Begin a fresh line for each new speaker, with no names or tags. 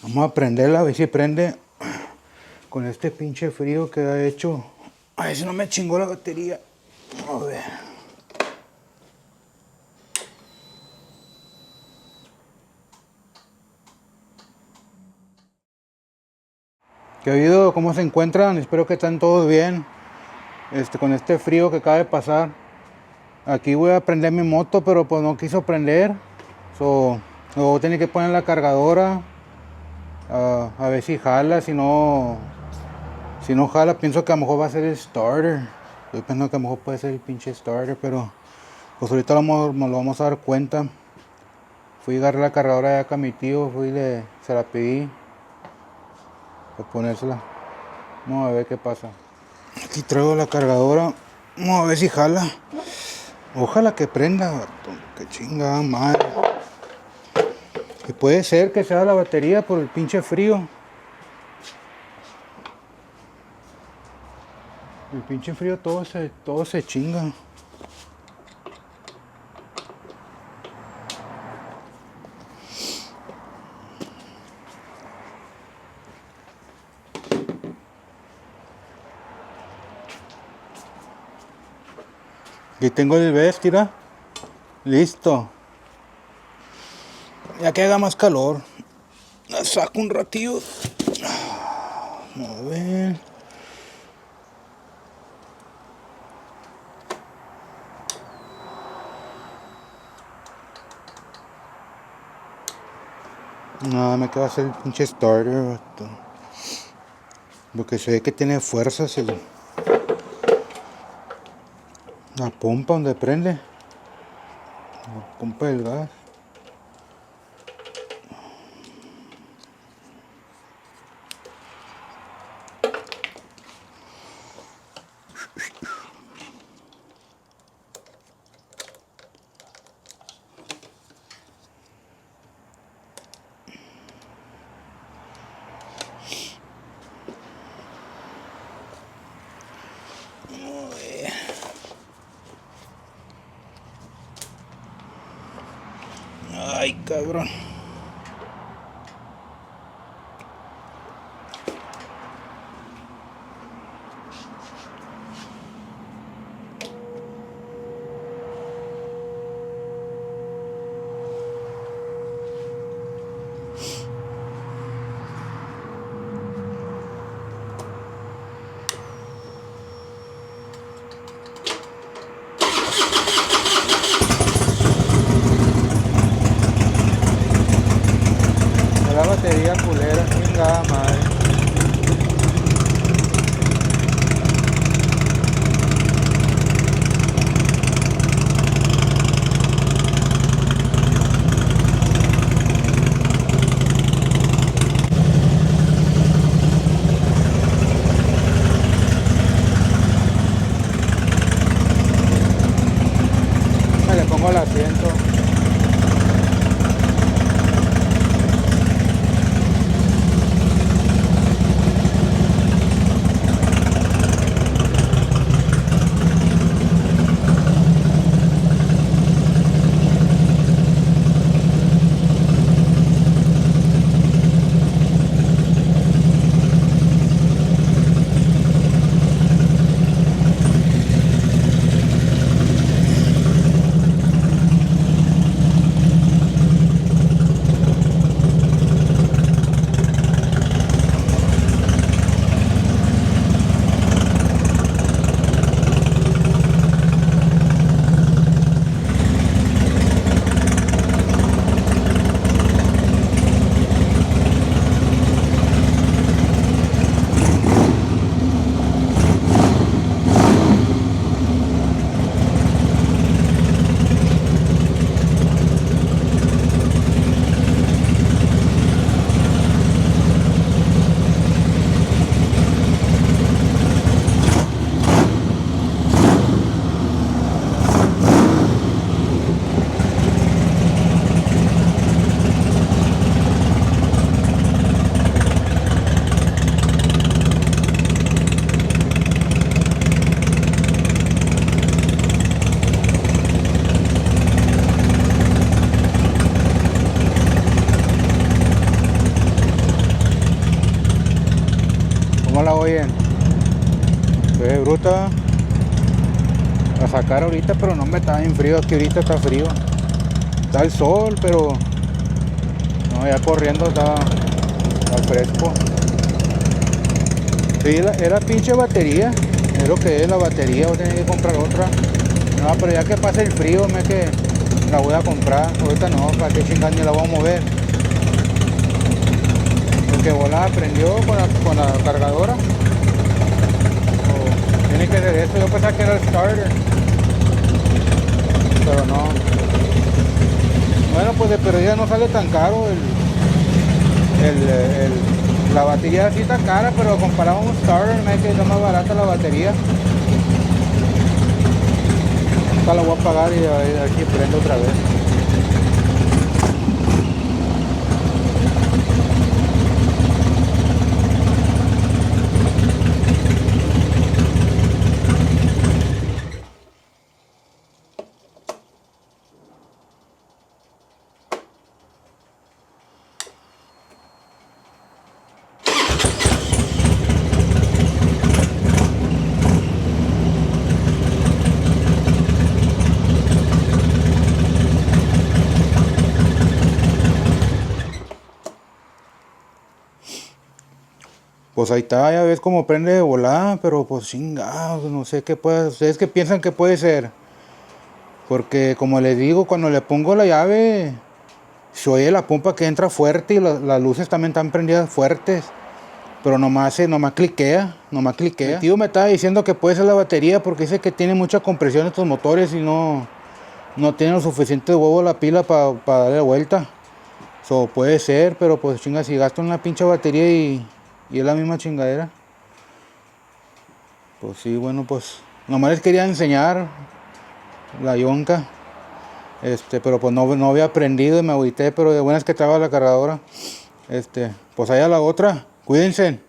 Vamos a prenderla, a ver si prende con este pinche frío que ha hecho. A ver si no me chingó la batería. A ver. ¿Qué ha habido? ¿Cómo se encuentran? Espero que estén todos bien. Con este frío que acaba de pasar. Aquí voy a prender mi moto, pero pues no quiso prender. Luego tenía que poner la cargadora. A ver si jala, si no jala, pienso que a lo mejor va a ser el starter. Estoy pensando que a lo mejor puede ser el pinche starter, pero pues ahorita nos lo vamos a dar cuenta. Fui a agarrar la cargadora de acá a mi tío, se la pedí para ponérsela. Vamos a ver qué pasa. Aquí traigo la cargadora, vamos a ver si jala. Ojalá que prenda, vato. Que chingada madre. Y puede ser que sea la batería por el pinche frío. El pinche frío todo se chinga. Aquí tengo el vest, mira. Listo. Ya que haga más calor. La saco un ratillo. A ver. No, me queda hacer el pinche starter, vato. Porque se ve que tiene fuerzas la pompa donde prende. La pompa del gas. Ay, cabrón. La batería culera, chingada madre. Me le pongo el asiento. ¿Cómo la oyen? Ve bruta. A sacar ahorita, pero no me está bien frío. Aquí ahorita está frío. Está el sol, pero no, ya corriendo está fresco. Sí, era pinche batería. Es lo que es la batería. Voy a tener que comprar otra. No, pero ya que pase el frío, me que la voy a comprar. Ahorita no, para qué chingada ni la voy a mover. Porque volada prendió con la cargadora. Tiene que ser eso. Yo pensaba que era el starter, pero no. Bueno, pues de perdida no sale tan caro la batería. Sí está cara, pero comparado a un starter, me que es más barata la batería. Esta la voy a apagar y a ver si prende otra vez. Pues ahí está, ya ves cómo prende de volada, pero pues chingados, no sé qué puede. ¿Ustedes qué piensan que puede ser? Porque como les digo, cuando le pongo la llave, se oye la pompa que entra fuerte y las luces también están prendidas fuertes. Pero nomás cliquea. El tío me estaba diciendo que puede ser la batería porque dice que tiene mucha compresión estos motores y no tiene lo suficiente huevo la pila para darle vuelta. So, puede ser, pero pues chinga, si gasto una pinche batería y es la misma chingadera. Pues sí, bueno, pues nomás les quería enseñar la yonca. Pero pues no había aprendido y me agüité, pero de buenas que estaba la cargadora. Pues allá la otra. Cuídense.